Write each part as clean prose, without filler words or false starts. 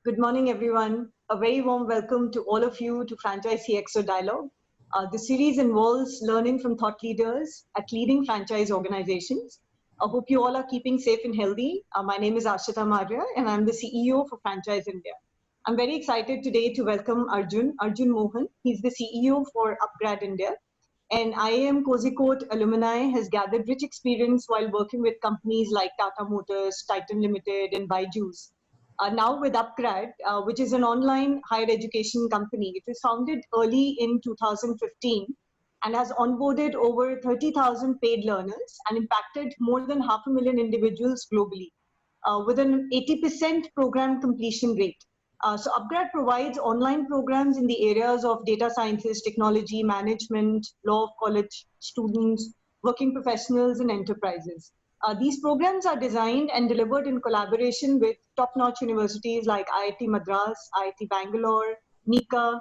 Good morning, everyone. A very warm welcome to all of you to Franchise CXO Dialogue. The series involves learning from thought leaders at leading franchise organizations. I hope you all are keeping safe and healthy. My name is Ashita Marya, and I'm the CEO for Franchise India. I'm very excited today to welcome Arjun Mohan. He's the CEO for Upgrad India. And IIM Kozhikode alumni has gathered rich experience while working with companies like Tata Motors, Titan Limited, and Byju's. Now with Upgrad, which is an online higher education company. It was founded early in 2015 and has onboarded over 30,000 paid learners and impacted more than 500,000 individuals globally, with an 80% program completion rate. So Upgrad provides online programs in the areas of data sciences, technology, management, law of college students, working professionals, and enterprises. These programs are designed and delivered in collaboration with top-notch universities like IIT Madras, IIT Bangalore, NICA,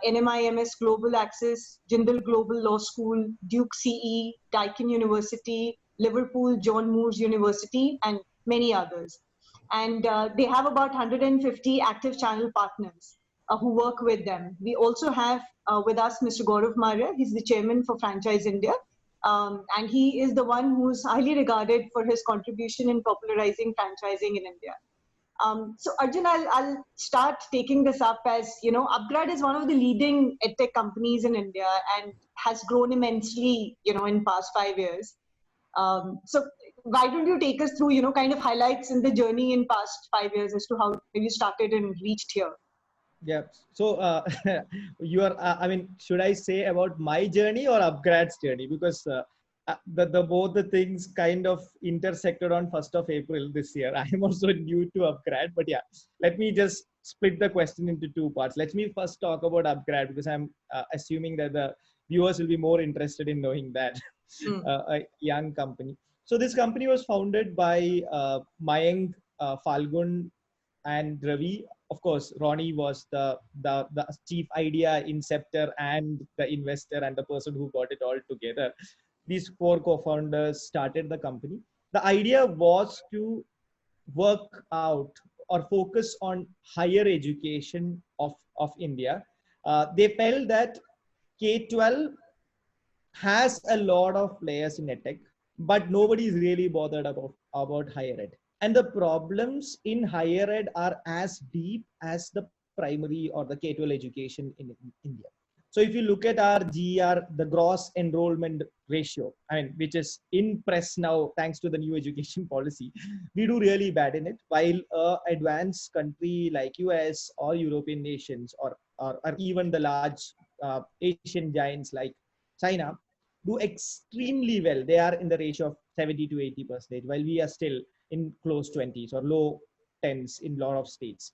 NMIMS Global Access, Jindal Global Law School, Duke CE, Daikin University, Liverpool John Moores University, and many others. And they have about 150 active channel partners who work with them. We also have with us Mr. Gaurav Maurya. He's the chairman for Franchise India. And he is the one who's highly regarded for his contribution in popularizing franchising in India. So Arjun, I'll start taking this up as, Upgrad is one of the leading edtech companies in India and has grown immensely, in past 5 years. So why don't you take us through, kind of highlights in the journey in past 5 years as to how you started and reached here? Yeah. So you are. I mean, should I say about my journey or Upgrad's journey? Because the both the things kind of intersected on 1st of April this year. I am also new to Upgrad, but yeah, let me just split the question into two parts. Let me first talk about Upgrad because I'm assuming that the viewers will be more interested in knowing that a young company. So this company was founded by Mayank, Falgun, and Ravi. Of course, Ronnie was the chief idea inceptor and the investor and the person who got it all together. These four co-founders started the company. The idea was to work out or focus on higher education of India. They felt that K-12 has a lot of players in edtech, but nobody is really bothered about higher ed. And the problems in higher ed are as deep as the primary or the K-12 education in India. So if you look at our GER, the gross enrollment ratio, I mean, which is in press now, thanks to the new education policy, we do really bad in it. While advanced country like US or European nations or even the large Asian giants like China do extremely well. They are in the ratio of 70 to 80%, while we are still in close 20s or low 10s in a lot of states.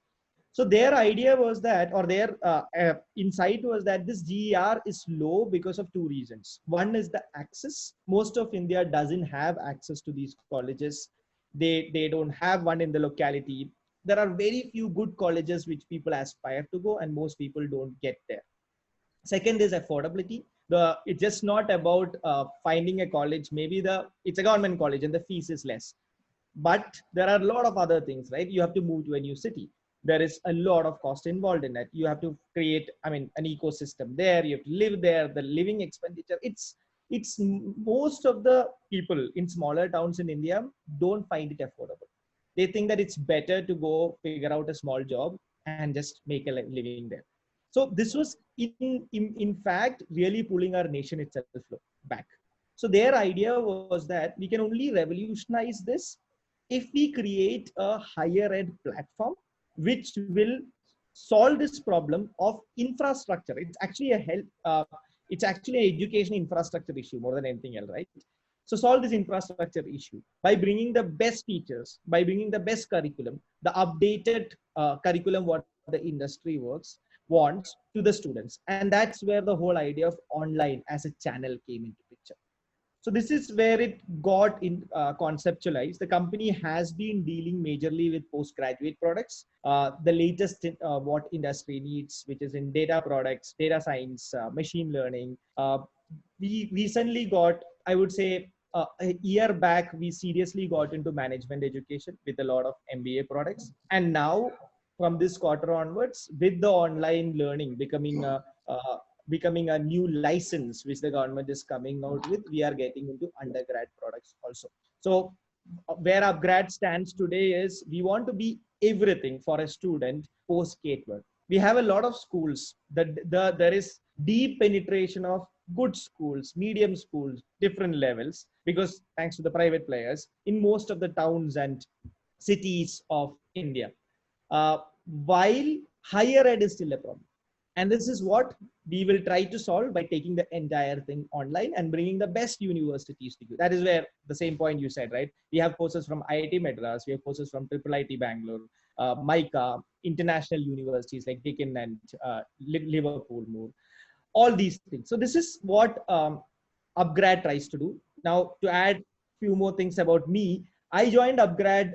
So their idea was that, or their insight was that this GER is low because of two reasons. One is the access. Most of India doesn't have access to these colleges. They don't have one in the locality. There are very few good colleges which people aspire to go, and most people don't get there. Second is affordability. It's just not about finding a college. Maybe it's a government college and the fees is less, but there are a lot of other things, right? You have to move to a new city. There is a lot of cost involved in that. You have to create, I mean, an ecosystem there. You have to live there. The living expenditure. It's most of the people in smaller towns in India don't find it affordable. They think that it's better to go figure out a small job and just make a living there. So this was in fact really pulling our nation itself back. So their idea was that we can only revolutionize this if we create a higher ed platform which will solve this problem of infrastructure. It's actually it's actually an education infrastructure issue more than anything else, right? So solve this infrastructure issue by bringing the best teachers, by bringing the best curriculum, the updated curriculum what the industry wants to the students. And that's where the whole idea of online as a channel came into picture. So this is where it got conceptualized. The company has been dealing majorly with postgraduate products, the latest what industry needs, which is in data products, data science, machine learning. We recently got, I would say, a year back, we seriously got into management education with a lot of MBA products. And now from this quarter onwards, with the online learning becoming a new license which the government is coming out with, we are getting into undergrad products also. So where upgrad stands today is we want to be everything for a student post K-12. We have a lot of schools that there is deep penetration of good schools, medium schools, different levels, because thanks to the private players in most of the towns and cities of India. Uh, while higher ed is still a problem. And this is what we will try to solve by taking the entire thing online and bringing the best universities to you. That is where the same point you said, right? We have courses from IIT Madras, we have courses from IIIT Bangalore, MICA, international universities like Deakin and Liverpool, Moore, all these things. So this is what Upgrad tries to do. Now, to add few more things about me, I joined Upgrad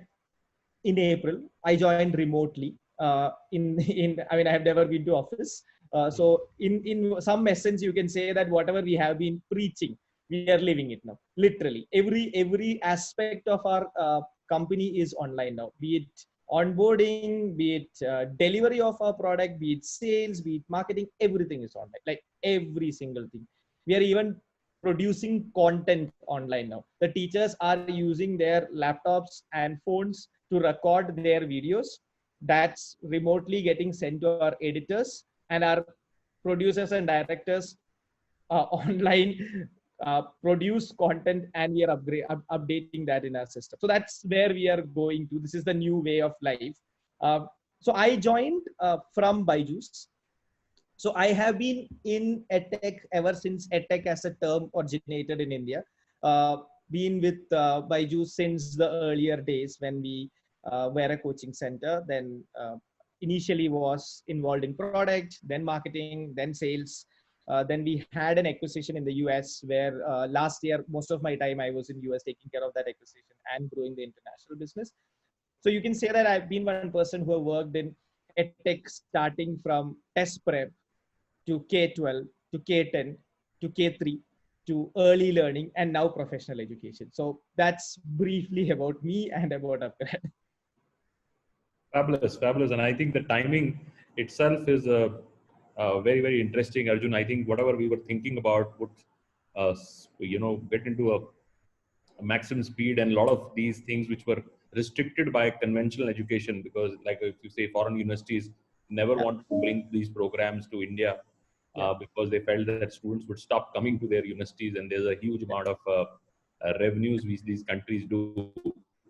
in April. I joined remotely. I mean, I have never been to office. So in some essence, you can say that whatever we have been preaching, we are living it now. Literally, every aspect of our company is online now. Be it onboarding, be it delivery of our product, be it sales, be it marketing, everything is online. Like every single thing. We are even producing content online now. The teachers are using their laptops and phones to record their videos. That's remotely getting sent to our editors, and our producers and directors online produce content, and we are updating that in our system. So that's where we are going to. This is the new way of life. So I joined from Byju's. So I have been in edtech ever since edtech as a term originated in India. Been with Byju's since the earlier days when we were a coaching center. Then initially was involved in product, then marketing, then sales. Then we had an acquisition in the US where last year, most of my time I was in US taking care of that acquisition and growing the international business. So you can say that I've been one person who have worked in edtech starting from test prep to K-12 to K-10 to K-3 to early learning and now professional education. So that's briefly about me and about Upgrad. Fabulous, fabulous. And I think the timing itself is very, very interesting, Arjun. I think whatever we were thinking about would, get into a maximum speed, and a lot of these things which were restricted by conventional education, because like if you say foreign universities never wanted to bring these programs to India because they felt that students would stop coming to their universities, and there's a huge amount of revenues which these countries do.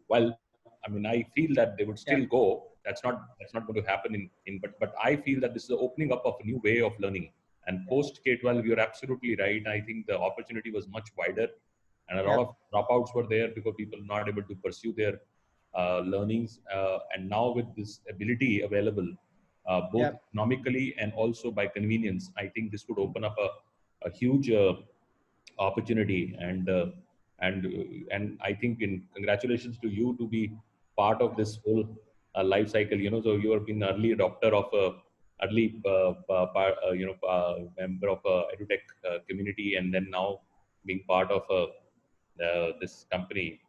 Well, I mean, I feel that they would still go. That's not going to happen but I feel that this is the opening up of a new way of learning. And post K-12, you're absolutely right. I think the opportunity was much wider, and a lot of dropouts were there because people were not able to pursue their learnings. And now with this ability available, both economically and also by convenience, I think this would open up a huge opportunity. And I think congratulations to you to be part of this whole life cycle. So you have been early adopter of early member of edutech community, and then now being part of this company.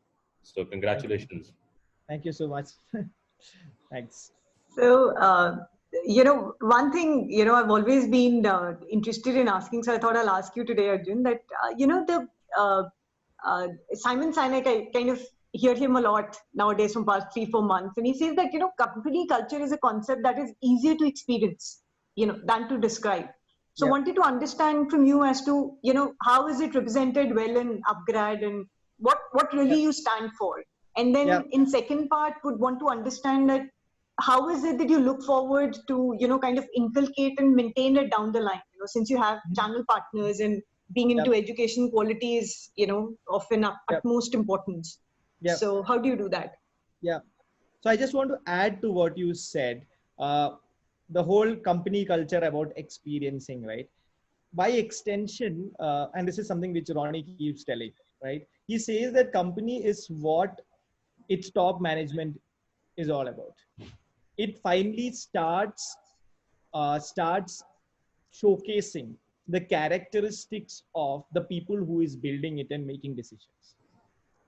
So congratulations. Thank you so much. Thanks. So, one thing, I've always been interested in asking, so I thought I'll ask you today, Arjun, that, Simon Sinek, I kind of hear him a lot nowadays from past 3-4 months. And he says that, company culture is a concept that is easier to experience, than to describe. So wanted to understand from you as to, how is it represented well in Upgrad, and what really you stand for? And then in second part, would want to understand that how is it that you look forward to, kind of inculcate and maintain it down the line, since you have channel partners and being into education quality is, of an utmost importance. So how do you do that? Yeah. So I just want to add to what you said, the whole company culture about experiencing, right? By extension, and this is something which Ronnie keeps telling, right? He says that company is what its top management is all about. It finally starts showcasing the characteristics of the people who is building it and making decisions.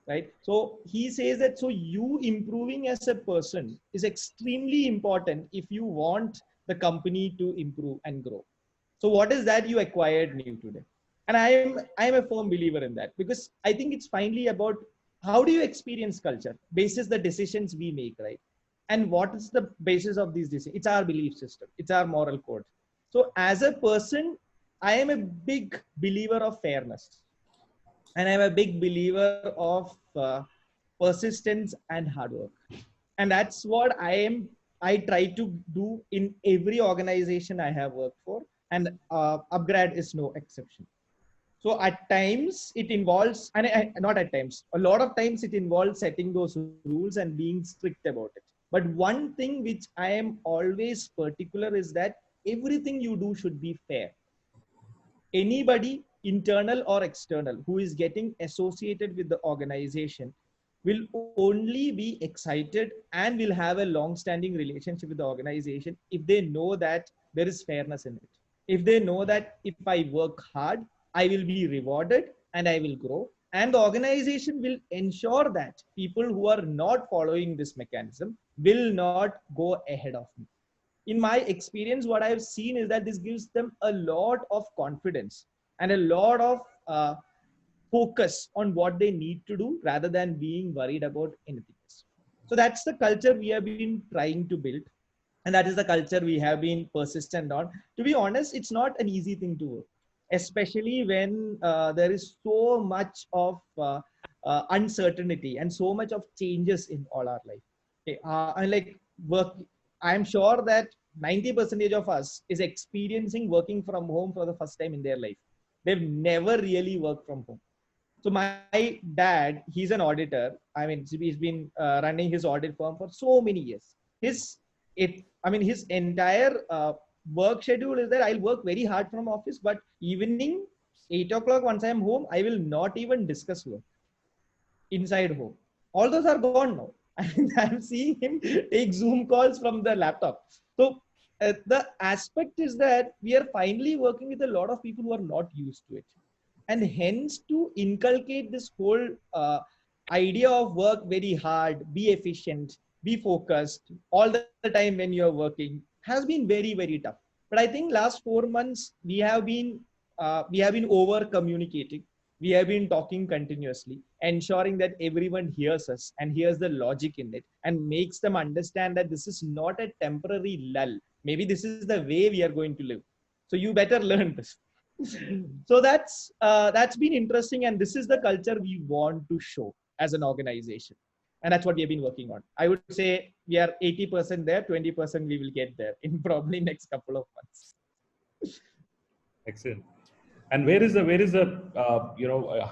right? So he says that, so you improving as a person is extremely important if you want the company to improve and grow. So what is that you acquired new today? And I'm a firm believer in that, because I think it's finally about how do you experience culture basis the decisions we make, right? And what is the basis of these decisions? It's our belief system, it's our moral code. So as a person, I am a big believer of fairness, and I'm a big believer of persistence and hard work. And that's what I try to do in every organization I have worked for, and Upgrad is no exception. So at times it involves, and not at times, a lot of times it involves setting those rules and being strict about it. But one thing which I am always particular is that everything you do should be fair. Anybody, internal or external, who is getting associated with the organization will only be excited and will have a long-standing relationship with the organization if they know that there is fairness in it. If they know that if I work hard, I will be rewarded and I will grow. And the organization will ensure that people who are not following this mechanism will not go ahead of me. In my experience, what I've seen is that this gives them a lot of confidence and a lot of focus on what they need to do rather than being worried about anything else. So that's the culture we have been trying to build. And that is the culture we have been persistent on. To be honest, it's not an easy thing to work, especially when there is so much of uncertainty and so much of changes in all our life. Okay, and like work, I'm sure that 90% of us is experiencing working from home for the first time in their life. They've never really worked from home. So my dad, he's an auditor. I mean, he's been running his audit firm for so many years. His entire work schedule is that I'll work very hard from office, but evening, 8 o'clock, once I'm home, I will not even discuss work inside home. All those are gone now. I mean, I'm seeing him take Zoom calls from the laptop. So the aspect is that we are finally working with a lot of people who are not used to it. And hence to inculcate this whole idea of work very hard, be efficient, be focused all the time when you're working has been very, very tough. But I think last 4 months we have been over communicating. We have been talking continuously, ensuring that everyone hears us and hears the logic in it and makes them understand that this is not a temporary lull. Maybe this is the way we are going to live. So you better learn this. So that's been interesting, and this is the culture we want to show as an organization, and that's what we have been working on. I would say we are 80% there, 20% we will get there in probably next couple of months. Excellent. And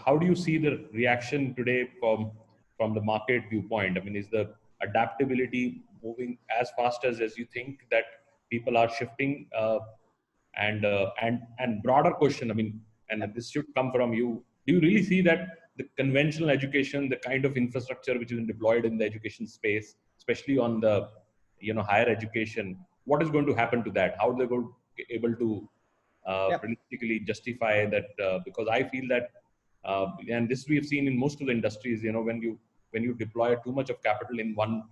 how do you see the reaction today from the market viewpoint? I mean, is the adaptability moving as fast as you think that people are shifting? And broader question, I mean, and this should come from you. Do you really see that the conventional education, the kind of infrastructure which is deployed in the education space, especially on the higher education, what is going to happen to that? How are they going to be able to realistically justify that? Because I feel that, and this we have seen in most of the industries, when you deploy too much of capital in one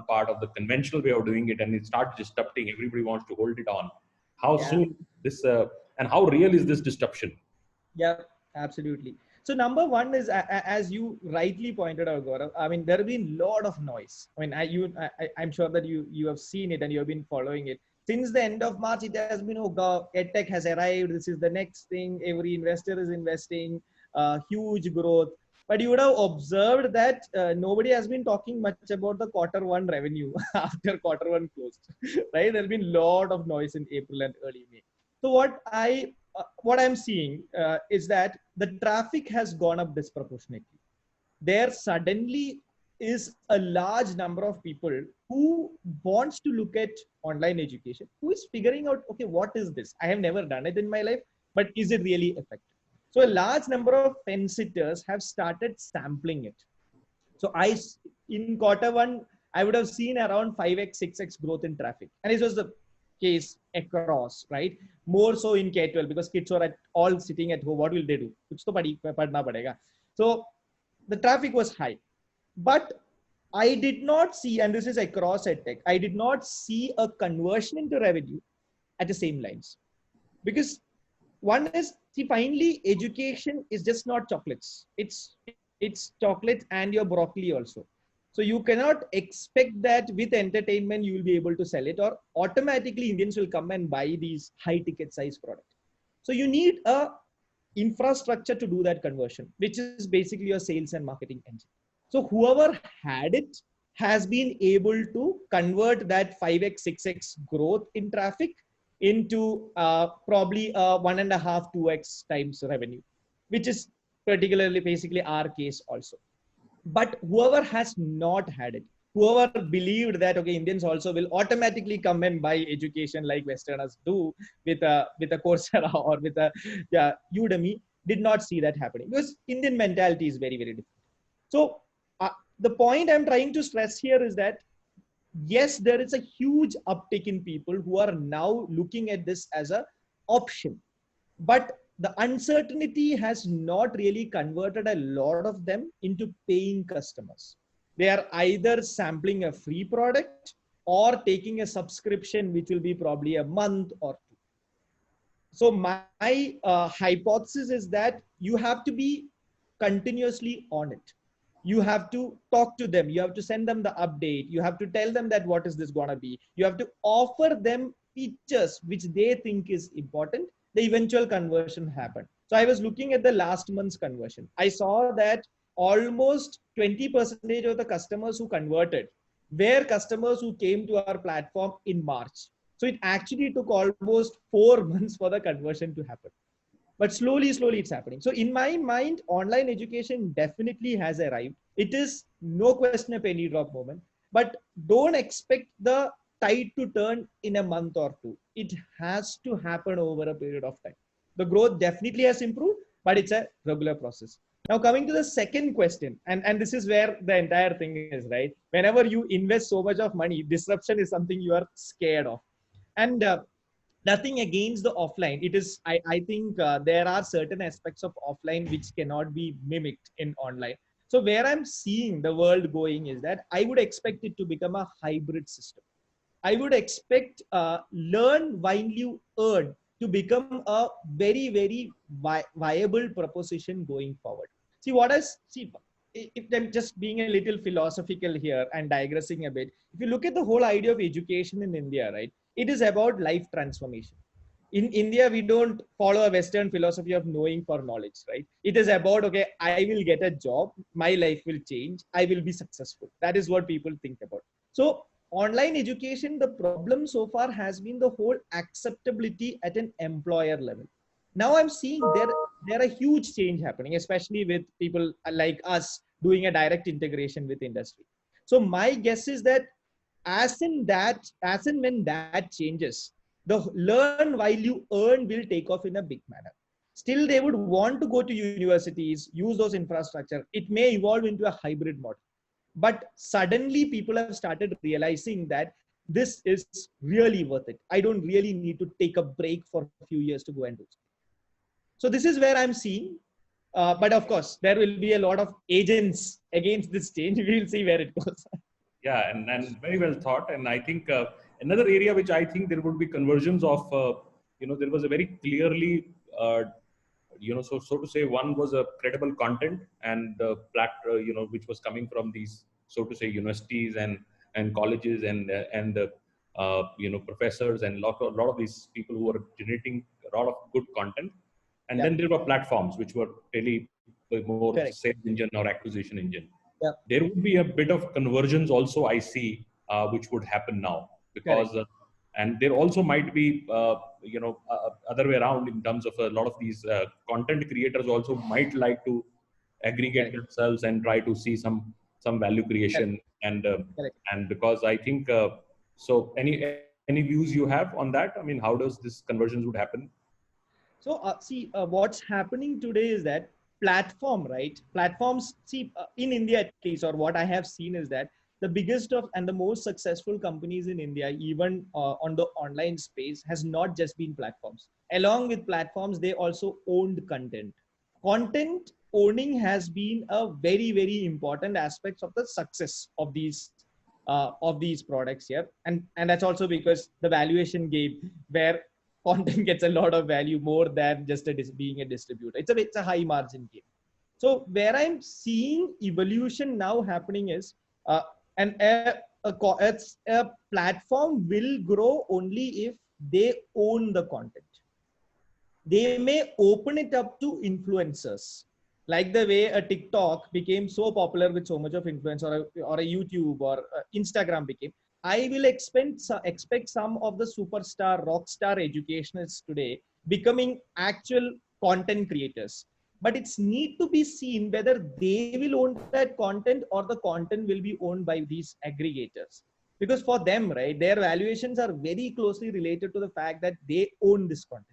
part of the conventional way of doing it, and it starts disrupting, everybody wants to hold it on. How soon this and how real is this disruption? Yeah, absolutely. So number one is, as you rightly pointed out, Gaurav, I mean, there have been a lot of noise. I mean, I'm sure that you have seen it and you have been following it. Since the end of March, it has been, EdTech has arrived. This is the next thing. Every investor is investing, huge growth. But you would have observed that nobody has been talking much about the Q1 revenue after Q1 closed, right? There's been a lot of noise in April and early May. So what I'm seeing is that the traffic has gone up disproportionately. There suddenly is a large number of people who wants to look at online education, who is figuring out, okay, what is this? I have never done it in my life, but is it really effective? So a large number of fence sitters have started sampling it. So in Q1, I would have seen around 5x, 6x growth in traffic. And this was the case across, right? More so in K-12 because kids are all sitting at home. What will they do? Kuch to padhna padega. So the traffic was high, but I did not see, and this is across EdTech, I did not see a conversion into revenue at the same lines. Because one is, see, finally, education is just not chocolates. It's chocolates and your broccoli also. So you cannot expect that with entertainment, you will be able to sell it, or automatically Indians will come and buy these high ticket size products. So you need a infrastructure to do that conversion, which is basically your sales and marketing engine. So whoever had it has been able to convert that 5x, 6x growth in traffic into probably 1.5, 2x times revenue, which is particularly basically our case also. But whoever has not had it, whoever believed that, okay, Indians also will automatically come and buy education like Westerners do with a Coursera or with a Udemy, did not see that happening, because Indian mentality is very, very different. So the point I'm trying to stress here is that, yes, there is a huge uptick in people who are now looking at this as a option, but the uncertainty has not really converted a lot of them into paying customers. They are either sampling a free product or taking a subscription, which will be probably a month or two. So my hypothesis is that you have to be continuously on it. You have to talk to them. You have to send them the update. You have to tell them that what is this going to be. You have to offer them features which they think is important. The eventual conversion happened. So I was looking at the last month's conversion. I saw that almost 20% of the customers who converted were customers who came to our platform in March. So it actually took almost 4 months for the conversion to happen. But slowly, slowly it's happening. So in my mind, online education definitely has arrived. It is no question a penny drop moment, but don't expect the tide to turn in a month or two. It has to happen over a period of time. The growth definitely has improved, but it's a regular process. Now coming to the second question, and this is where the entire thing is, right? Whenever you invest so much of money, disruption is something you are scared of. And nothing against the offline. It is, I think there are certain aspects of offline which cannot be mimicked in online. So where I'm seeing the world going is that I would expect it to become a hybrid system. I would expect learn while you earn to become a very, very viable proposition going forward. See what I see, if I'm just being a little philosophical here and digressing a bit, if you look at the whole idea of education in India, right, it is about life transformation. In India, we don't follow a Western philosophy of knowing for knowledge, right? It is about, okay, I will get a job, my life will change, I will be successful. That is what people think about. So online education, the problem so far has been the whole acceptability at an employer level. Now I'm seeing there a huge change happening, especially with people like us doing a direct integration with industry. So my guess is that as and when that changes, the learn while you earn will take off in a big manner. Still, they would want to go to universities, use those infrastructure. It may evolve into a hybrid model. But suddenly people have started realizing that this is really worth it. I don't really need to take a break for a few years to go and do it. So this is where I'm seeing. But of course, there will be a lot of agents against this change. We will see where it goes. Yeah, and very well thought. And I think another area which I think there would be conversions of, there was a very clearly, so to say, one was a credible content and which was coming from these, so to say, universities and colleges and professors and lot of these people who were generating a lot of good content. And then there were platforms which were really more Correct. sales engine or acquisition engine. Yeah. There would be a bit of conversions also, I see, which would happen now, because and there also might be other way around in terms of a lot of these content creators also might like to aggregate themselves and try to see some value creation. And because I think so any views you have on that? I mean, how does this conversions would happen? So what's happening today is that platforms, in India at least, or what I have seen is that the biggest of and the most successful companies in India, even on the online space, has not just been platforms. Along with platforms, they also owned content. content owning has been a very, very important aspect of the success of these products here. And that's also because the valuation game where content gets a lot of value more than just being a distributor. It's a high margin game. So where I'm seeing evolution now happening is, and it's a platform will grow only if they own the content. They may open it up to influencers, like the way a TikTok became so popular with so much of influence, or a YouTube or Instagram became. I will expect some of the superstar, rock star educationists today becoming actual content creators. But it's need to be seen whether they will own that content or the content will be owned by these aggregators. Because for them, right, their valuations are very closely related to the fact that they own this content.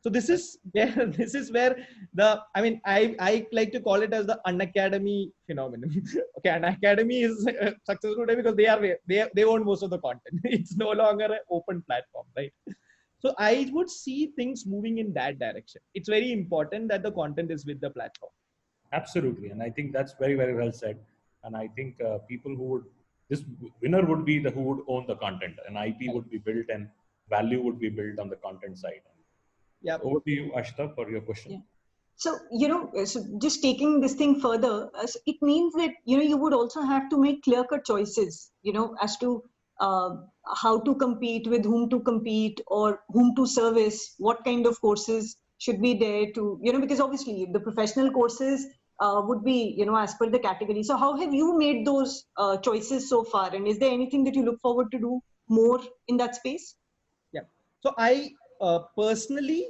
So this is where I like to call it as the unacademy phenomenon. Okay, an academy is successful today because they own most of the content. It's no longer an open platform, right? So I would see things moving in that direction. It's very important that the content is with the platform. Absolutely, and I think that's very, very well said. And I think people who would, this winner would be who would own the content, and IP would be built and value would be built on the content side. Yeah. Over to you, Ashita, for your question. Yeah. So, so just taking this thing further, it means that, you would also have to make clear-cut choices, as to how to compete, with whom to compete, or whom to service, what kind of courses should be there to, because obviously the professional courses would be, as per the category. So how have you made those choices so far? And is there anything that you look forward to do more in that space? Yeah. So I personally,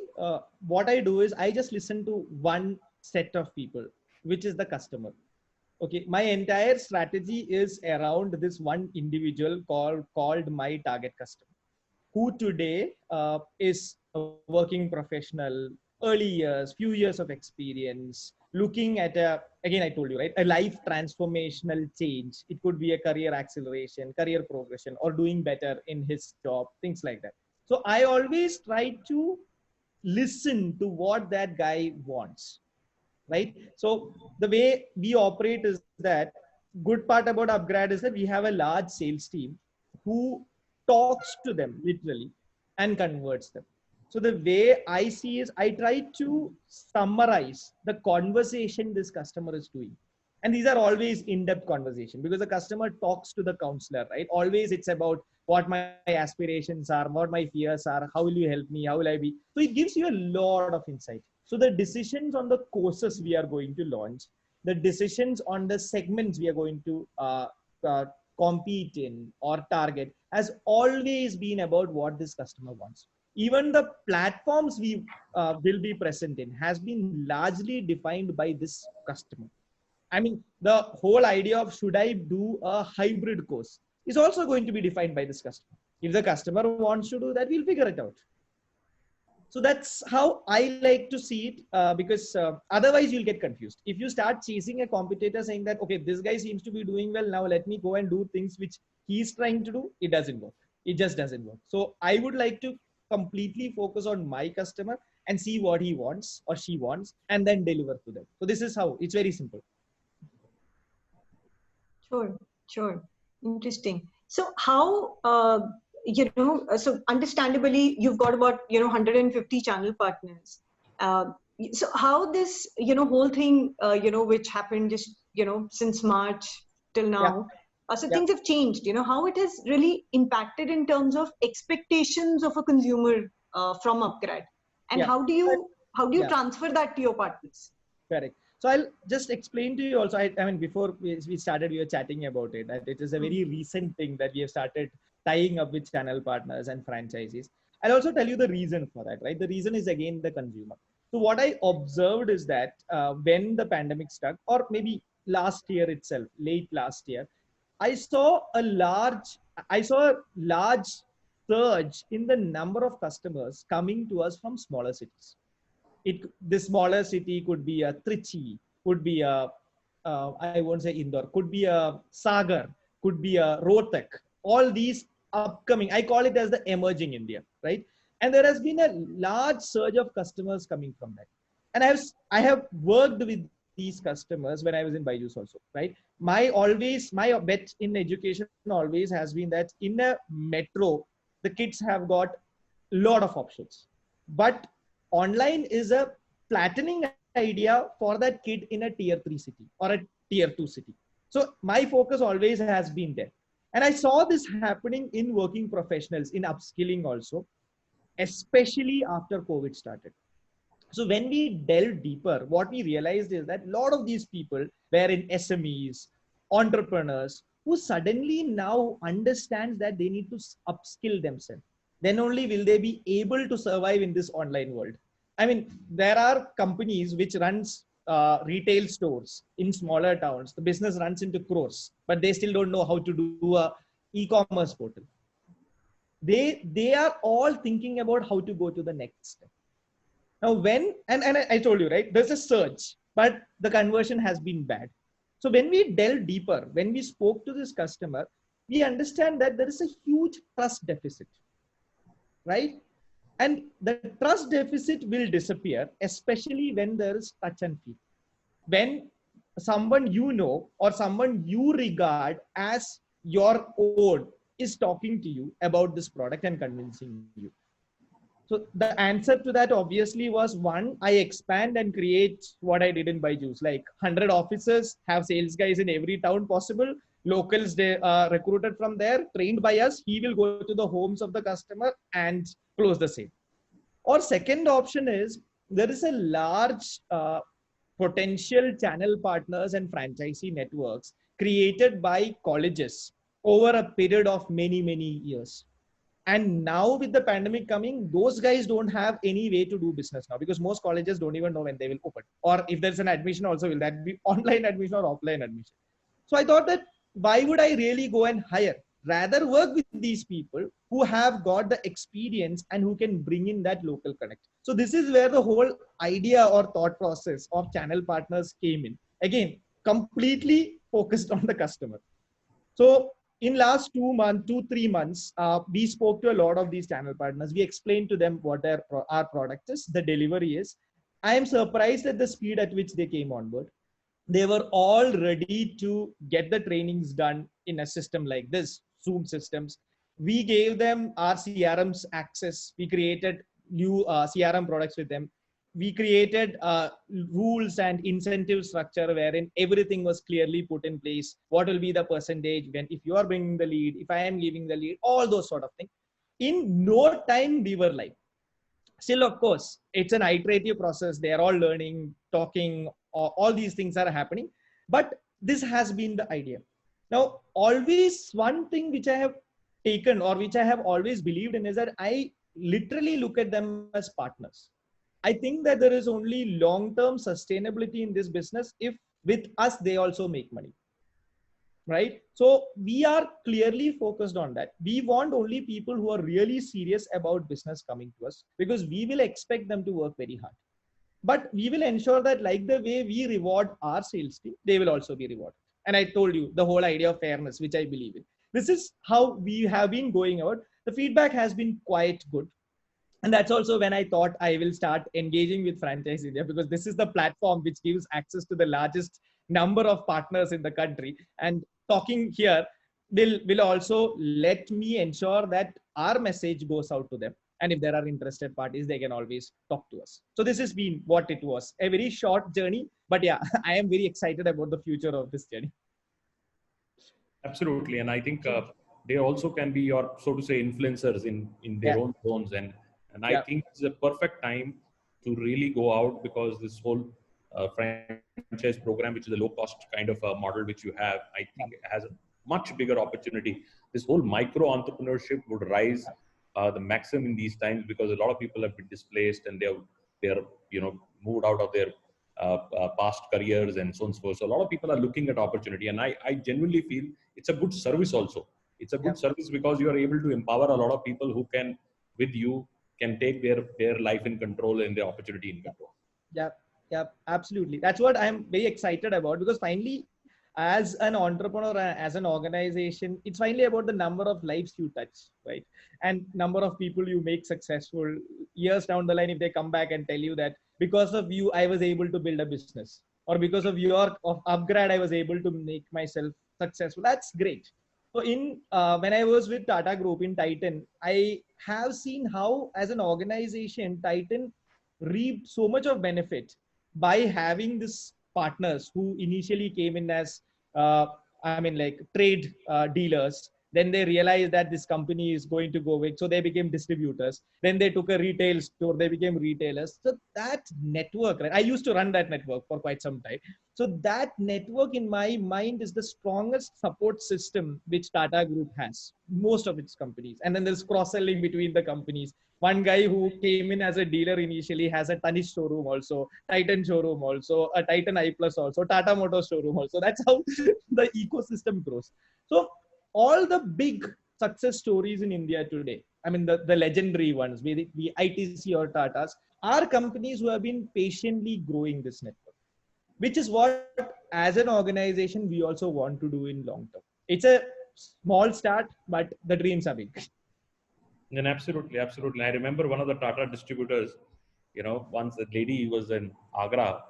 what I do is I just listen to one set of people, which is the customer. Okay, my entire strategy is around this one individual called my target customer, who today is a working professional, early years, few years of experience, looking at again, I told you, right, a life transformational change. It could be a career acceleration, career progression, or doing better in his job, things like that. So I always try to listen to what that guy wants, right? So the way we operate is that good part about Upgrad is that we have a large sales team who talks to them literally and converts them. So the way I see is I try to summarize the conversation this customer is doing. And these are always in-depth conversation because the customer talks to the counselor, right? Always it's about what my aspirations are, what my fears are, how will you help me, how will I be? So it gives you a lot of insight. So the decisions on the courses we are going to launch, the decisions on the segments we are going to compete in or target has always been about what this customer wants. Even the platforms we will be present in has been largely defined by this customer. I mean, the whole idea of should I do a hybrid course is also going to be defined by this customer. If the customer wants to do that, we'll figure it out. So that's how I like to see it, because otherwise you'll get confused. If you start chasing a competitor saying that, okay, this guy seems to be doing well, now let me go and do things which he's trying to do, it doesn't work. It just doesn't work. So I would like to completely focus on my customer and see what he wants or she wants and then deliver to them. So this is how, it's very simple. Sure. Interesting. So how, so understandably, you've got about, 150 channel partners. So how this, whole thing, which happened just, since March till now, so things have changed, how it has really impacted in terms of expectations of a consumer from Upgrad, and how do you transfer that to your partners? Correct. So I'll just explain to you also, I mean, before we started, we were chatting about it, that it is a very recent thing that we have started tying up with channel partners and franchisees. I'll also tell you the reason for that, right? The reason is again, the consumer. So what I observed is that when the pandemic struck, or maybe last year itself, late last year, I saw a large surge in the number of customers coming to us from smaller cities. The smaller city could be a Trichy, could be a, I won't say Indore, could be a Sagar, could be a Rohtak, all these upcoming, I call it as the emerging India, right? And there has been a large surge of customers coming from that. And I have worked with these customers when I was in Byju's also, right? My bet in education always has been that in a metro, the kids have got a lot of options. But online is a flattening idea for that kid in a tier 3 city or a tier 2 city. So my focus always has been there. And I saw this happening in working professionals, in upskilling also, especially after COVID started. So when we delve deeper, what we realized is that a lot of these people were in SMEs, entrepreneurs, who suddenly now understands that they need to upskill themselves. Then only will they be able to survive in this online world. I mean, there are companies which runs retail stores in smaller towns. The business runs into crores, but they still don't know how to do a e-commerce portal. They are all thinking about how to go to the next step. Now, and I told you, right, there's a surge, but the conversion has been bad. So when we delve deeper, when we spoke to this customer, we understand that there is a huge trust deficit, right? And the trust deficit will disappear, especially when there is touch and feel. When someone you know or someone you regard as your own is talking to you about this product and convincing you. So the answer to that obviously was, one, I expand and create what I did in Byju's, like 100 offices, have sales guys in every town possible, locals they recruited from there, trained by us. He will go to the homes of the customer and close the sale. Or second option is, there is a large potential channel partners and franchisee networks created by colleges over a period of many, many years. And now with the pandemic coming, those guys don't have any way to do business now, because most colleges don't even know when they will open. Or if there's an admission also, will that be online admission or offline admission? So I thought that why would I really go and hire? Rather work with these people who have got the experience and who can bring in that local connect. So this is where the whole idea or thought process of channel partners came in. Again, completely focused on the customer. So in last 2-3 months, we spoke to a lot of these channel partners. We explained to them what our product is, the delivery is. I am surprised at the speed at which they came on board. They were all ready to get the trainings done in a system like this, Zoom systems. We gave them our CRM's access. We created new CRM products with them. We created rules and incentive structure wherein everything was clearly put in place. What will be the percentage when, if you are bringing the lead, if I am giving the lead, all those sort of things. In no time, we were live. Still, of course, it's an iterative process. They are all learning, talking, all these things are happening. But this has been the idea. Now, always one thing which I have taken or which I have always believed in is that I literally look at them as partners. I think that there is only long-term sustainability in this business if with us, they also make money. Right? So we are clearly focused on that. We want only people who are really serious about business coming to us, because we will expect them to work very hard. But we will ensure that, like the way we reward our sales team, they will also be rewarded. And I told you the whole idea of fairness, which I believe in. This is how we have been going out. The feedback has been quite good. And that's also when I thought I will start engaging with Franchise India, because this is the platform which gives access to the largest number of partners in the country. And talking here will also let me ensure that our message goes out to them. And if there are interested parties, they can always talk to us. So this has been what it was. A very short journey, but yeah, I am very excited about the future of this journey. Absolutely. And I think they also can be your, so to say, influencers in their own zones. And I think it's a perfect time to really go out, because this whole franchise program, which is a low cost kind of a model which you have, I think it has a much bigger opportunity. This whole micro entrepreneurship would rise the maximum in these times, because a lot of people have been displaced and they're moved out of their past careers and so on and so forth. So a lot of people are looking at opportunity, and I genuinely feel it's a good service also. It's a good service because you are able to empower a lot of people who can, with you, can take their life in control and their opportunity in control. Yeah, absolutely. That's what I'm very excited about, because finally, as an entrepreneur, as an organization, it's finally about the number of lives you touch, right? And number of people you make successful. Years down the line, if they come back and tell you that because of you, I was able to build a business, or because of your upgrade, I was able to make myself successful. That's great. So when I was with Tata Group in Titan, I have seen how, as an organization, Titan reaped so much of benefit by having this partners who initially came in as uh, like trade dealers. Then they realized that this company is going to go big, so they became distributors. Then they took a retail store, they became retailers. So that network, right? I used to run that network for quite some time. So that network in my mind is the strongest support system which Tata Group has, most of its companies. And then there's cross-selling between the companies. One guy who came in as a dealer initially has a Tanishq showroom also, Titan showroom also, a Titan I Plus also, Tata Motors showroom also. That's how the ecosystem grows. So all the big success stories in India today, I mean, the legendary ones, be the ITC or Tatas, are companies who have been patiently growing this network, which is what, as an organization, we also want to do in long term. It's a small start, but the dreams are big. And absolutely, absolutely. I remember one of the Tata distributors, once a lady was in Agra.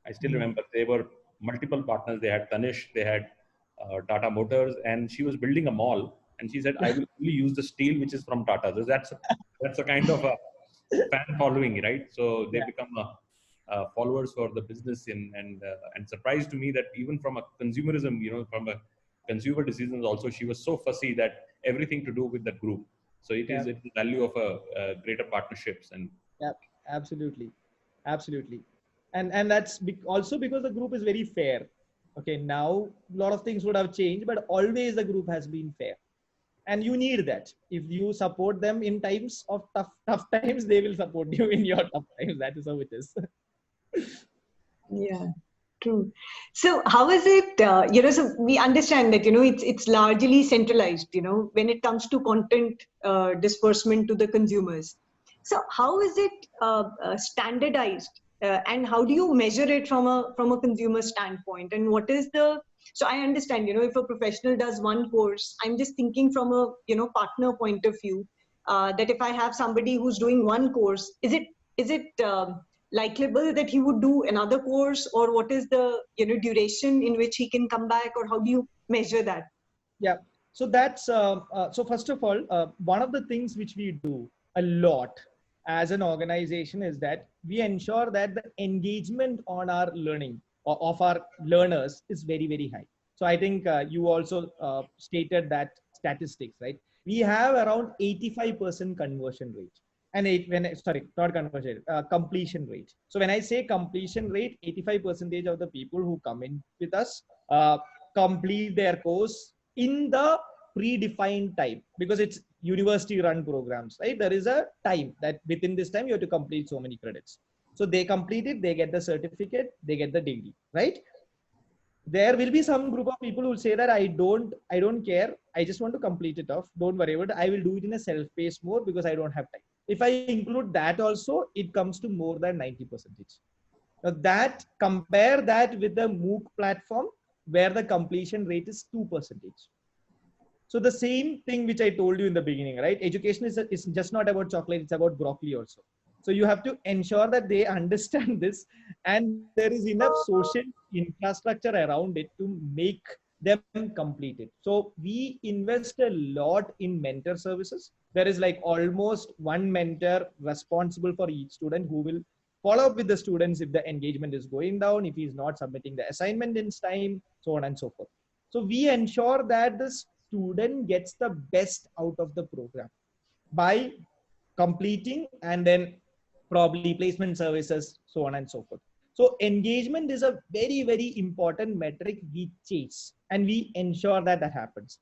I still remember there were multiple partners. They had Tanishq, they had Tata Motors, and she was building a mall. And she said, "I will only use the steel which is from Tata." So that's a kind of a fan following, right? So they become followers for the business, and surprised to me that even from a consumerism, from a consumer decisions, also she was so fussy that everything to do with that group. So it's the value of a greater partnerships. And Yeah, absolutely, absolutely, and that's also because the group is very fair. Okay, now a lot of things would have changed, but always the group has been fair, and you need that. If you support them in times of tough times, they will support you in your tough times. That is how it is. Yeah, true. So how is it, so we understand that, it's largely centralized, when it comes to content disbursement to the consumers. So how is it standardized, and how do you measure it from a consumer standpoint? And what is so I understand, if a professional does one course, I'm just thinking from a, partner point of view, that if I have somebody who's doing one course, is it likable that he would do another course, or what is the duration in which he can come back, or how do you measure that? Yeah. So that's so first of all, one of the things which we do a lot as an organization is that we ensure that the engagement on our learning of our learners is very, very high. So I think you also stated that statistics, right? We have around 85% conversion rate. And sorry, not conversion, completion rate. So when I say completion rate, 85% of the people who come in with us complete their course in the predefined time, because it's university run programs, right? There is a time that within this time you have to complete so many credits. So they complete it, they get the certificate, they get the degree, right? There will be some group of people who will say that I don't care, I just want to complete it off, don't worry about it, I will do it in a self-paced mode because I don't have time. If I include that also, it comes to more than 90%. Now that, compare that with the MOOC platform where the completion rate is 2%. So the same thing which I told you in the beginning, right? Education is just not about chocolate, it's about broccoli also. So you have to ensure that they understand this, and there is enough social infrastructure around it to make them complete it. So we invest a lot in mentor services. There is like almost one mentor responsible for each student who will follow up with the students if the engagement is going down, if he's not submitting the assignment in time, so on and so forth. So we ensure that the student gets the best out of the program by completing, and then probably placement services, so on and so forth. So engagement is a very, very important metric we chase, and we ensure that that happens.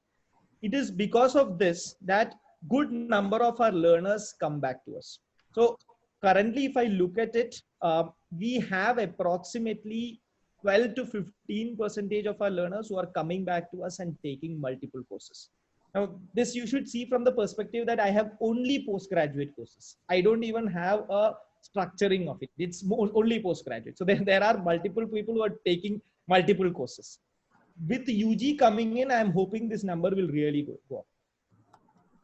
It is because of this that good number of our learners come back to us. So currently, if I look at it, we have approximately 12 to 15% of our learners who are coming back to us and taking multiple courses. Now, this you should see from the perspective that I have only postgraduate courses. I don't even have a structuring of it. It's only postgraduate. So there are multiple people who are taking multiple courses. With UG coming in, I'm hoping this number will really go up.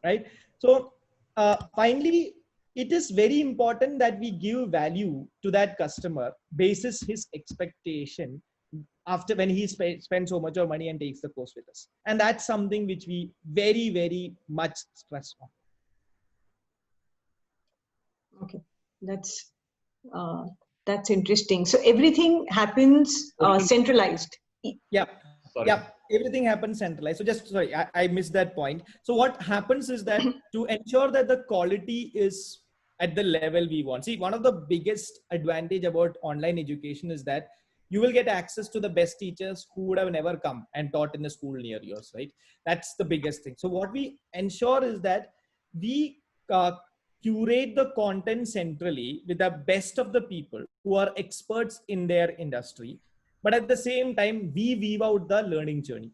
Right? So finally, it is very important that we give value to that customer basis his expectation after when he spends so much of money and takes the course with us. And that's something which we very, very much stress on. Okay, that's interesting. So everything happens centralized. Yeah. Sorry. Yeah, everything happens centralized. So just sorry, I missed that point. So what happens is that to ensure that the quality is at the level we want. See, one of the biggest advantage about online education is that you will get access to the best teachers who would have never come and taught in a school near yours, right? That's the biggest thing. So what we ensure is that we curate the content centrally with the best of the people who are experts in their industry. But at the same time, we weave out the learning journey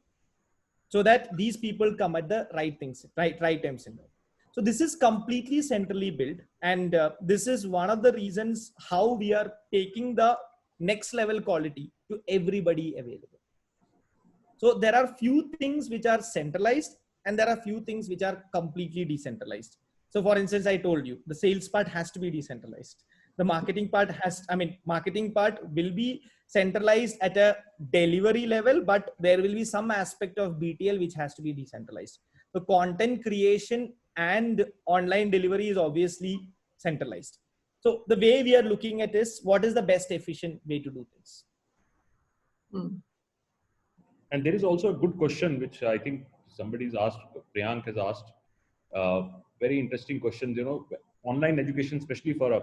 so that these people come at the right things, right times in life. So this is completely centrally built. And this is one of the reasons how we are taking the next level quality to everybody available. So there are few things which are centralized and there are few things which are completely decentralized. So for instance, I told you the sales part has to be decentralized. The marketing part marketing part will be centralized at a delivery level, but there will be some aspect of BTL which has to be decentralized. The content creation and online delivery is obviously centralized. So the way we are looking at is what is the best efficient way to do things. And there is also a good question which I think somebody's asked, Priyank has asked, very interesting questions. You know, online education, especially for a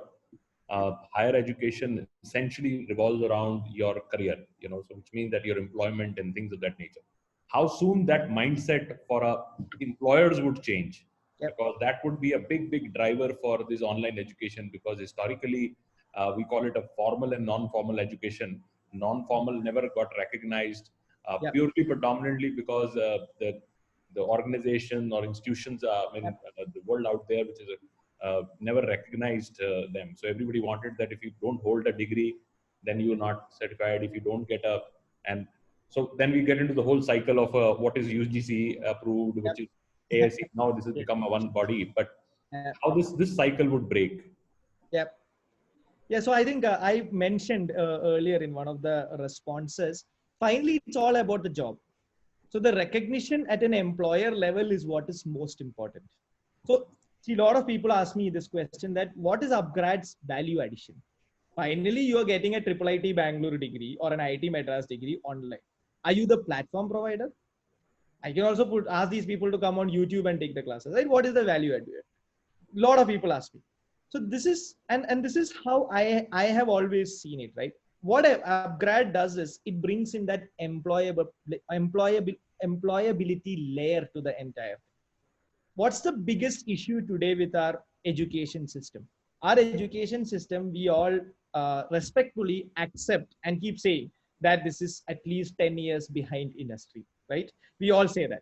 higher education, essentially revolves around your career, you know, so which means that your employment and things of that nature. How soon that mindset for employers would change? Yep. Because that would be a big driver for this online education, because historically we call it a formal and non-formal education. Non-formal never got recognized Yep. purely predominantly because the organization or institutions, the world out there, which is never recognized them. So everybody wanted that if you don't hold a degree, then you're not certified. If you don't get and so then we get into the whole cycle of what is UGC approved, Yep. which is ASC. Now this has become a one body, but how this cycle would break? Yep. Yeah, so I think I mentioned earlier in one of the responses, finally, it's all about the job. So the recognition at an employer level is what is most important. So see, a lot of people ask me this question, that what is Upgrad's value addition? Finally, you are getting a IIIT Bangalore degree or an IIT Madras degree online. Are you the platform provider? I can also ask these people to come on YouTube and take the classes, right? What is the value add? A lot of people ask me. So this is, and this is how I have always seen it, right? What Upgrad does is it brings in that employability layer to the entire thing. What's the biggest issue today with our education system? Our education system, we all respectfully accept and keep saying that this is at least 10 years behind industry, right? We all say that.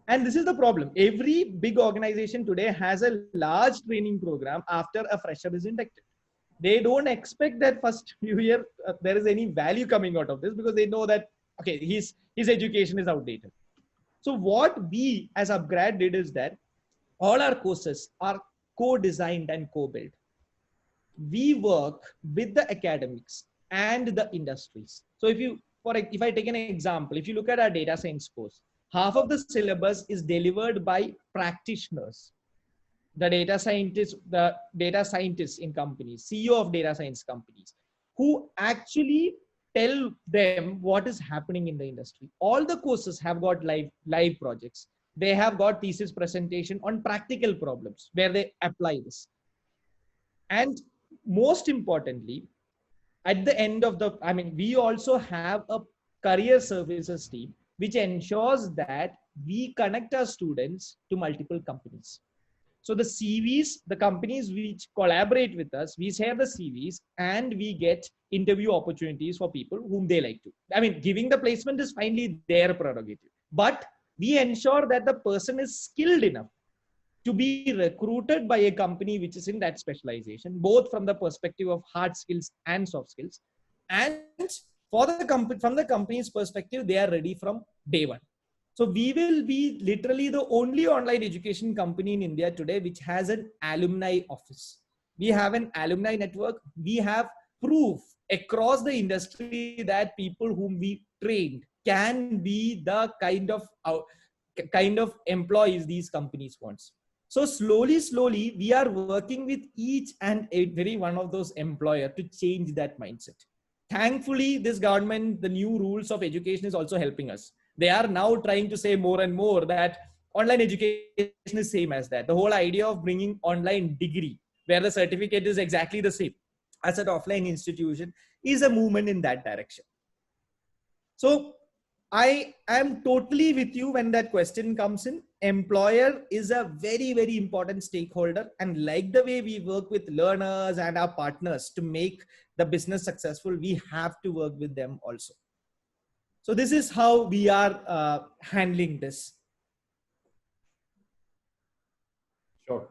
And this is the problem. Every big organization today has a large training program after a fresher is inducted. They don't expect that first few years there is any value coming out of this, because they know that, okay, his education is outdated. So what we as Upgrad did is that all our courses are co-designed and co-built. We work with the academics and the industries. So if I take an example, if you look at our data science course, half of the syllabus is delivered by practitioners, the data scientists in companies, CEO of data science companies, who actually tell them what is happening in the industry. All the courses have got live projects. They have got thesis presentation on practical problems where they apply this. And most importantly, at the end of we also have a career services team, which ensures that we connect our students to multiple companies. So the CVs, the companies which collaborate with us, we share the CVs and we get interview opportunities for people whom they like to. Giving the placement is finally their prerogative, but we ensure that the person is skilled enough to be recruited by a company which is in that specialization, both from the perspective of hard skills and soft skills. And from the company's perspective, they are ready from day one. So we will be literally the only online education company in India today which has an alumni office. We have an alumni network. We have proof across the industry that people whom we trained can be the kind of employees these companies wants. So slowly, we are working with each and every one of those employer to change that mindset. Thankfully, this government, the new rules of education is also helping us. They are now trying to say more and more that online education is same as that. The whole idea of bringing online degree, where the certificate is exactly the same as an offline institution, is a movement in that direction. So I am totally with you when that question comes in. Employer is a very important stakeholder, and like the way we work with learners and our partners to make the business successful, we have to work with them also. So this is how we are handling this. Sure.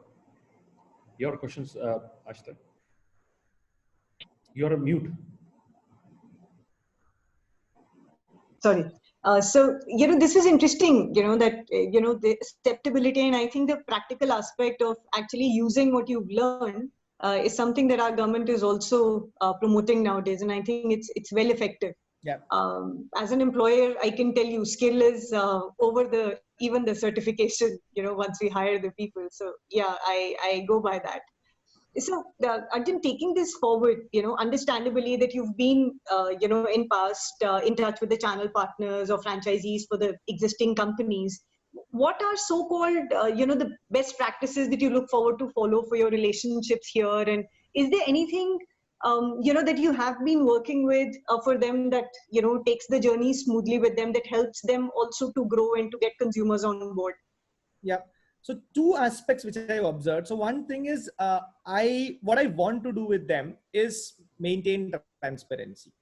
Your questions, Ashita. You're a mute. Sorry. So, this is interesting, that, the acceptability, and I think the practical aspect of actually using what you've learned is something that our government is also promoting nowadays. And I think it's well effective. Yeah. As an employer, I can tell you skill is over even the certification, once we hire the people. So yeah, I go by that. So, Arjun, taking this forward, understandably that you've been, in past in touch with the channel partners or franchisees for the existing companies. What are so-called, the best practices that you look forward to follow for your relationships here? And is there anything, that you have been working with for them that, takes the journey smoothly with them, that helps them also to grow and to get consumers on board? Yeah. So two aspects which I've observed. So one thing is, what I want to do with them is maintain transparency.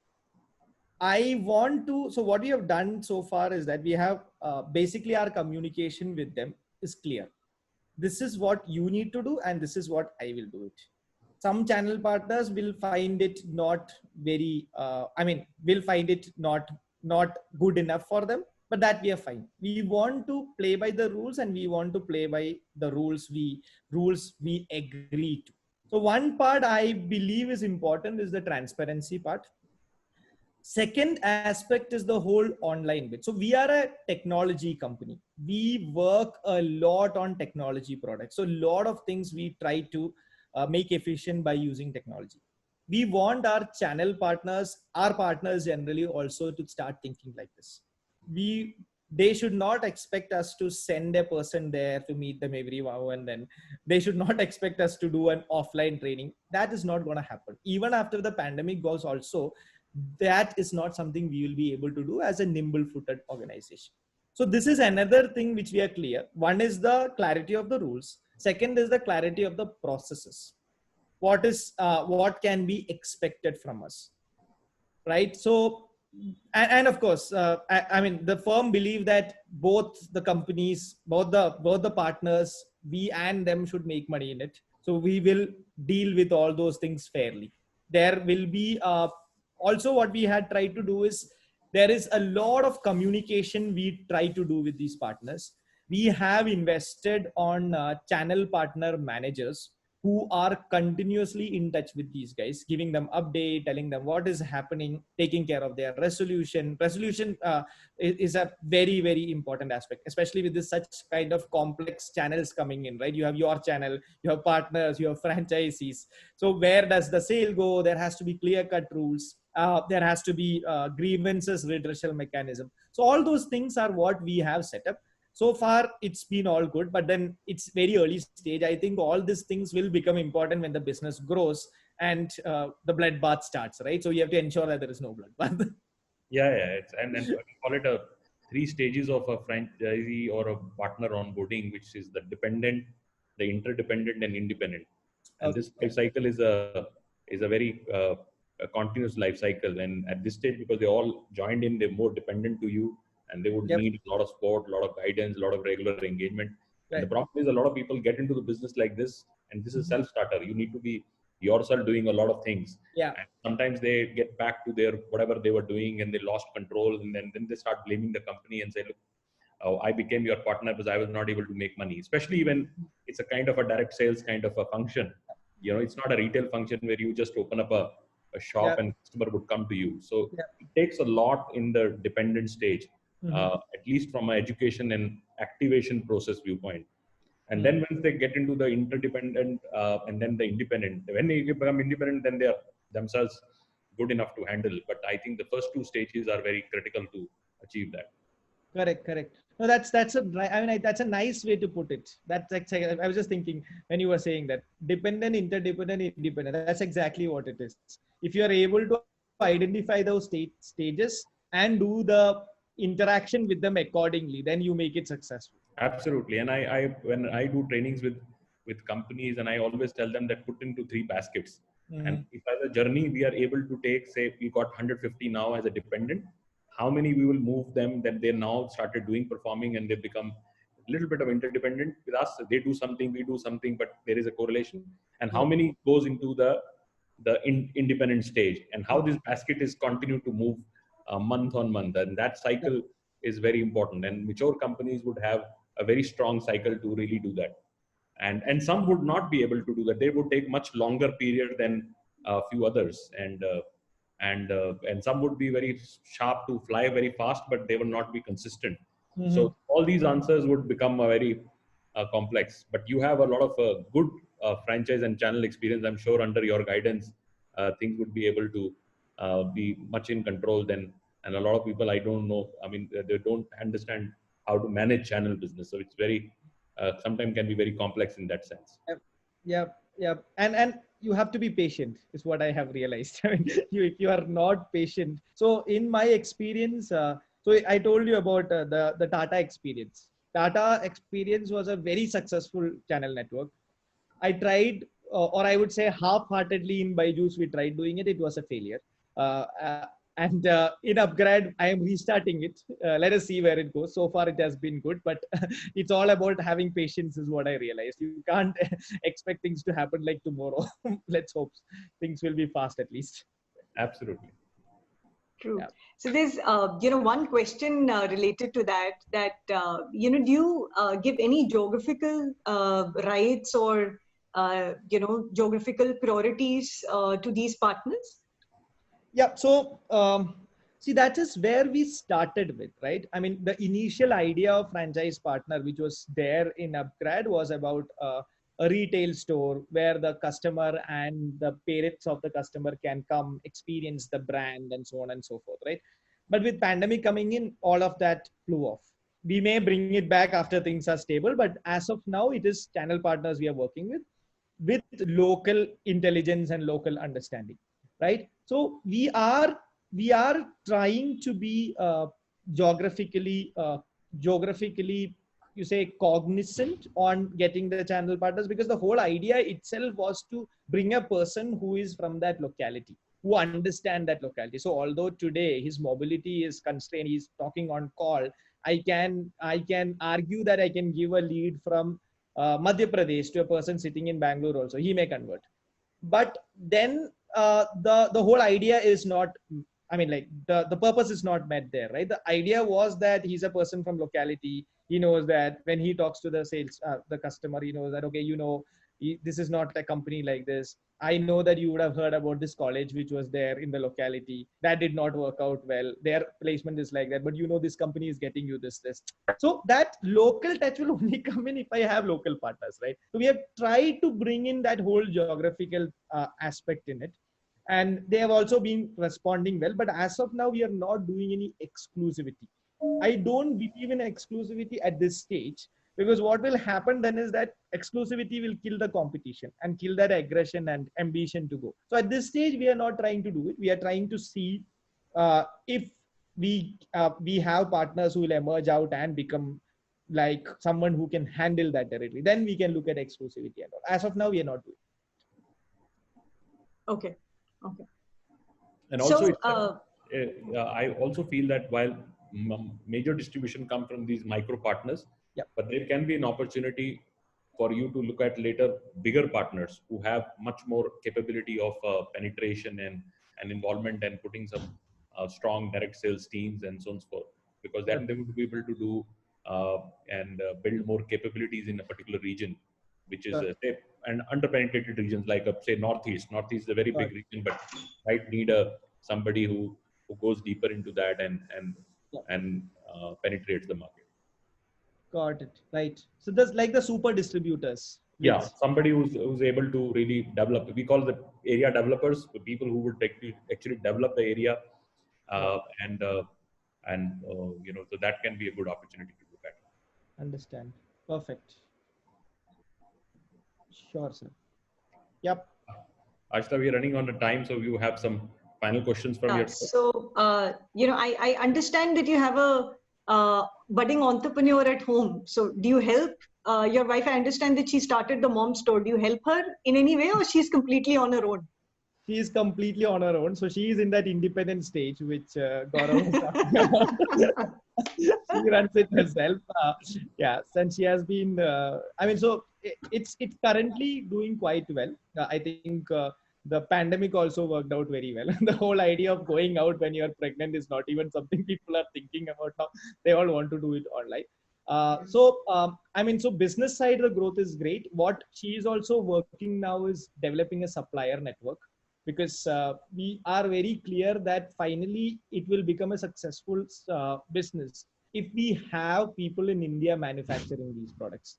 I want to, so what we have done so far is that we have basically our communication with them is clear. This is what you need to do and this is what I will do it. Some channel partners will find it not very, will find it not good enough for them, but that we are fine. We want to play by the rules and we want to play by the rules we agree to. So one part I believe is important is the transparency part. Second aspect is the whole online bit. So we are a technology company. We work a lot on technology products. So a lot of things we try to make efficient by using technology. We want our channel partners, our partners generally also to start thinking like this. They should not expect us to send a person there to meet them every now and then. They should not expect us to do an offline training. That is not going to happen. Even after the pandemic goes also, that is not something we will be able to do as a nimble-footed organization. So this is another thing which we are clear. One is the clarity of the rules. Second is the clarity of the processes. What can be expected from us, right? So, and of course, I mean, the firm believe that both the companies, both the partners, we and them should make money in it. So we will deal with all those things fairly. There will be also what we had tried to do is there is a lot of communication we try to do with these partners. We have invested on channel partner managers who are continuously in touch with these guys, giving them update, telling them what is happening, taking care of their resolution. Resolution is a very important aspect, especially with this such kind of complex channels coming in, right? You have your channel, you have partners, you have franchisees. So where does the sale go? There has to be clear-cut rules. There has to be grievances redressal mechanism. So all those things are what we have set up. So far, it's been all good, but then it's very early stage. I think all these things will become important when the business grows and the bloodbath starts, right? So you have to ensure that there is no bloodbath. Yeah. And we call it a 3 stages of a franchisee or a partner onboarding, which is the dependent, the interdependent, and independent. And this life cycle is a very a continuous life cycle. And at this stage, because they all joined in, they're more dependent to you. And they would need a lot of support, a lot of guidance, a lot of regular engagement. Right. And the problem is a lot of people get into the business like this, and this is self-starter. You need to be yourself doing a lot of things. Yeah. And sometimes they get back to their whatever they were doing and they lost control, and then they start blaming the company and say, look, I became your partner because I was not able to make money, especially when it's a kind of a direct sales kind of a function. You know, it's not a retail function where you just open up a shop Yeah. and customer would come to you. So Yeah. it takes a lot in the dependent stage, at least from an education and activation process viewpoint. And then once they get into the interdependent and then the independent, when they become independent, then they are themselves good enough to handle. But I think the first two stages are very critical to achieve that. Correct. No, that's a I mean that's a nice way to put it. That's exactly, I was just thinking when you were saying that dependent, interdependent, independent. That's exactly what it is. If you are able to identify those stages and do the interaction with them accordingly, then you make it successful. Absolutely. And I when I do trainings with companies, and I always tell them that put into three baskets. And if as a journey we are able to take, say, we got 150 now as a dependent, how many we will move them that they now started doing performing and they become a little bit of interdependent with us. They do something, we do something, but there is a correlation. And how many goes into the independent stage, and how this basket is continue to move month on month. And that cycle is very important. And mature companies would have a very strong cycle to really do that. And some would not be able to do that. They would take much longer period than a few others. And some would be very sharp to fly very fast, but they will not be consistent. So all these answers would become a very complex. But you have a lot of good franchise and channel experience. I'm sure under your guidance, things would be able to be much in control then. And a lot of people, I don't know, I mean, they don't understand how to manage channel business. So it's very, sometimes can be very complex in that sense. Yeah. And you have to be patient is what I have realized. I mean, if you are not patient. So in my experience, so I told you about the Tata experience. Tata experience was a very successful channel network. I tried, or I would say half-heartedly in Byju's, we tried doing it. It was a failure. And in Upgrad, I am restarting it. Let us see where it goes. So far, it has been good, but it's all about having patience is what I realized. You can't expect things to happen like tomorrow. Let's hope things will be fast at least. Absolutely. True. Yeah. So there's, one question related to that, do you give any geographical rights or, geographical priorities to these partners? Yeah. So, see, that is where we started with, right? I mean, the initial idea of franchise partner, which was there in Upgrad, was about a retail store where the customer and the parents of the customer can come experience the brand and so on and so forth, right? But with pandemic coming in, all of that flew off. We may bring it back after things are stable, but as of now, it is channel partners we are working with local intelligence and local understanding, right? So we are trying to be geographically you say cognizant on getting the channel partners, because the whole idea itself was to bring a person who is from that locality, who understand that locality. So although today his mobility is constrained, he's talking on call, I can argue that I can give a lead from Madhya Pradesh to a person sitting in Bangalore also. He may convert. But then the whole idea is not, I mean, like the purpose is not met there, right? The idea was that he's a person from locality. He knows that when he talks to the sales, the customer, he knows that, okay, this is not a company like this. I know that you would have heard about this college which was there in the locality that did not work out well. Their placement is like that, but this company is getting you this. So that local touch will only come in if I have local partners, right? So we have tried to bring in that whole geographical aspect in it. And they have also been responding well. But as of now, we are not doing any exclusivity. I don't believe in exclusivity at this stage, because what will happen then is that exclusivity will kill the competition and kill that aggression and ambition to go. So at this stage, we are not trying to do it. We are trying to see if we have partners who will emerge out and become like someone who can handle that territory. Then we can look at exclusivity and all. As of now, we are not doing it. Okay. And also, I also feel that while major distribution come from these micro partners, but there can be an opportunity for you to look at later bigger partners who have much more capability of penetration and involvement and putting some strong direct sales teams and so on and so forth, because then they would be able to do and build more capabilities in a particular region, which is Sure. say, and underpenetrated regions like say Northeast. Northeast is a very big Got region, but might need somebody who goes deeper into that yeah, and penetrates the market. got it. Right. So there's like the super distributors, Yeah, which somebody who's able to really develop. We call the area developers, the people who would actually develop the area, yeah, uh, and uh, so that can be a good opportunity to look at. understand. Perfect. Sure, sir. Yep. Ashta, we are running on the time, so you have some final questions from your side. So, I understand that you have a budding entrepreneur at home. So, do you help your wife? I understand that she started the mom store. Do you help her in any way, or she's completely on her own? She is completely on her own. So she is in that independent stage, which Gaurav was talking about. She runs it herself. Yeah, and she has been. So it's currently doing quite well. I think the pandemic also worked out very well. The whole idea of going out when you're pregnant is not even something people are thinking about now. They all want to do it online. So business side, the growth is great. What she is also working now is developing a supplier network, because we are very clear that finally it will become a successful business if we have people in India manufacturing these products.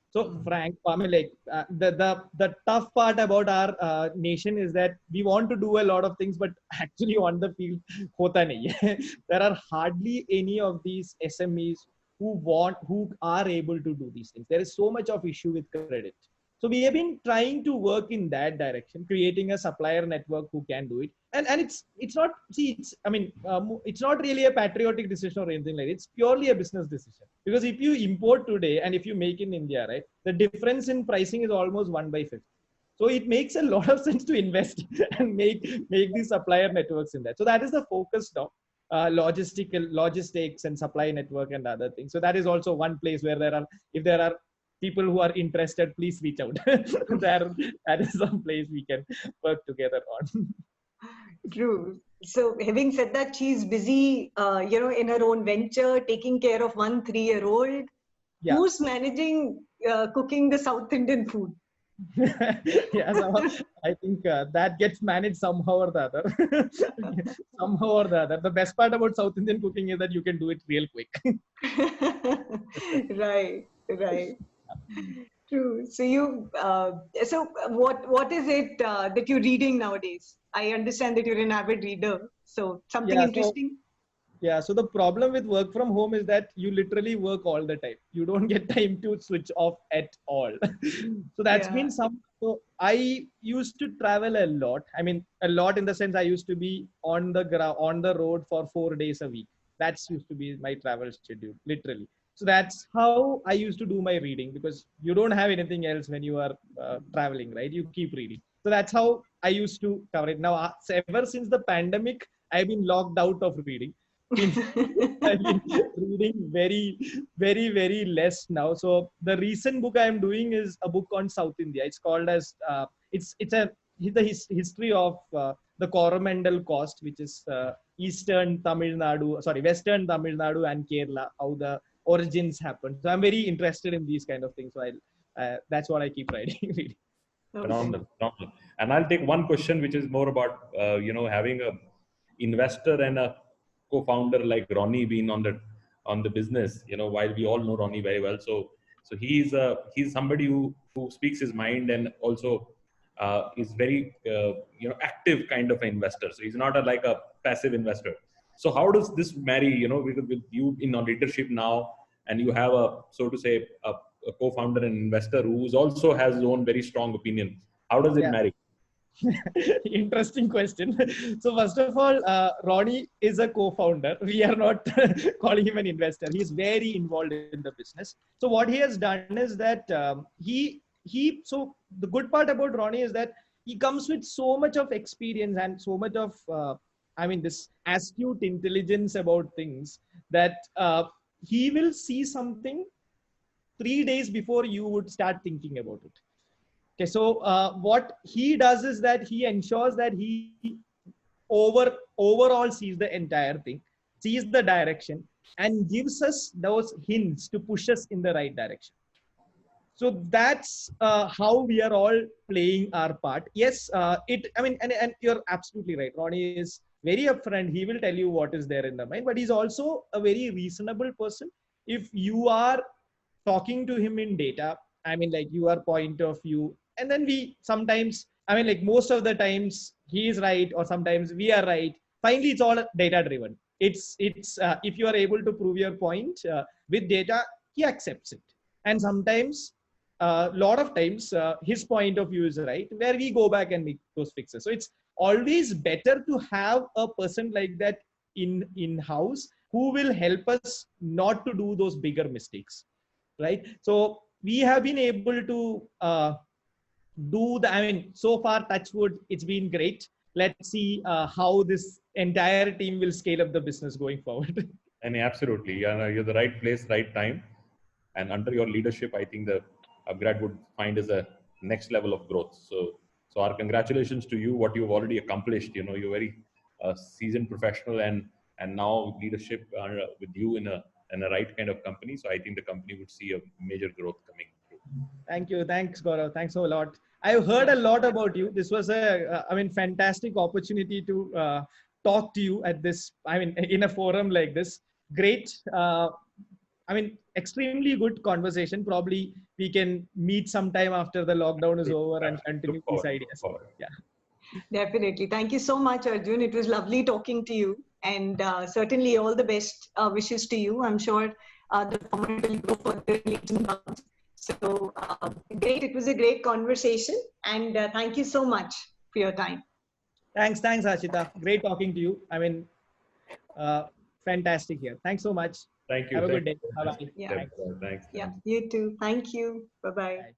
So Frank, the tough part about our nation is that we want to do a lot of things, but actually on the field, hota nahi hai. There are hardly any of these SMEs who are able to do these things. There is so much of issue with credit. So we have been trying to work in that direction, creating a supplier network who can do it. And it's not, see, it's not really a patriotic decision or anything like that. It's purely a business decision. Because if you import today and if you make in India, right, the difference in pricing is almost 1/5. So it makes a lot of sense to invest and make these supplier networks in that. So that is the focus now. Logistics and supply network and other things. So that is also one place where if there are people who are interested, please reach out. That is some place we can work together on. True. So, having said that, she's busy, in her own venture, taking care of 1 3-year-old. Yeah. Who's managing cooking the South Indian food? Yeah, so I think that gets managed somehow or the other. Somehow or the other. The best part about South Indian cooking is that you can do it real quick. Right. True. So what is it that you're reading nowadays? I understand that you're an avid reader. So something interesting? So the problem with work from home is that you literally work all the time. You don't get time to switch off at all. So that's been so I used to travel a lot. I mean, a lot in the sense I used to be on the road for 4 days a week. That's used to be my travel schedule, literally. So that's how I used to do my reading, because you don't have anything else when you are traveling, right? You keep reading. So that's how I used to cover it. Now, ever since the pandemic, I've been locked out of reading. I've been reading very, very, very less now. So the recent book I'm doing is a book on South India. It's called as it's the history of the Coromandel Coast, which is Western Tamil Nadu and Kerala, how the origins happened. So I'm very interested in these kind of things. So that's what I keep reading. Phenomenal. And I'll take one question, which is more about having a investor and a co-founder like Ronnie being on the business. While we all know Ronnie very well, so he's somebody who speaks his mind and also is very active kind of an investor. So he's not like a passive investor. So how does this marry? With you in leadership now, and you have so to say a co-founder and investor who also has his own very strong opinion. How does it marry? Interesting question. So first of all, Ronnie is a co-founder. We are not calling him an investor. He's very involved in the business. So what he has done is that so the good part about Ronnie is that he comes with so much of experience and so much of this astute intelligence about things that he will see something 3 days before you would start thinking about it. Okay, so what he does is that he ensures that he overall sees the entire thing, sees the direction, and gives us those hints to push us in the right direction. So that's how we are all playing our part. Yes, and you're absolutely right. Ronnie is very upfront. He will tell you what is there in the mind, but he's also a very reasonable person. If you are talking to him in data, I mean, like your point of view, and then we sometimes, I mean, like most of the times he is right, or sometimes we are right. Finally, it's all data driven. It's if you are able to prove your point with data, he accepts it. And sometimes a lot of times his point of view is right, where we go back and make those fixes. So it's always better to have a person like that in house who will help us not to do those bigger mistakes, right? So we have been able to do the, I mean, so far, touch wood, it's been great. Let's see how this entire team will scale up the business going forward. And absolutely, you're the right place, right time, and under your leadership, I think the upgrade would find is a next level of growth. So our congratulations to you, what you've already accomplished. You know, you're very seasoned professional, and now leadership with you in a right kind of company. So I think the company would see a major growth coming through. Thank you. Thanks, Gaurav. Thanks a lot. I've heard a lot about you. This was fantastic opportunity to talk to you at this, I mean, in a forum like this. Great. Extremely good conversation. Probably we can meet sometime after the lockdown is over and continue these ideas. Yeah. Definitely. Thank you so much, Arjun. It was lovely talking to you, and certainly all the best wishes to you. I'm sure the format will go further leaps and bounds. So great. It was a great conversation, and thank you so much for your time. Thanks, Ashita. Great talking to you. I mean, fantastic here. Thanks so much. Thank you. Have a good day. Bye-bye. Yeah. Thanks. Yeah, you too. Thank you. Bye-bye. Bye.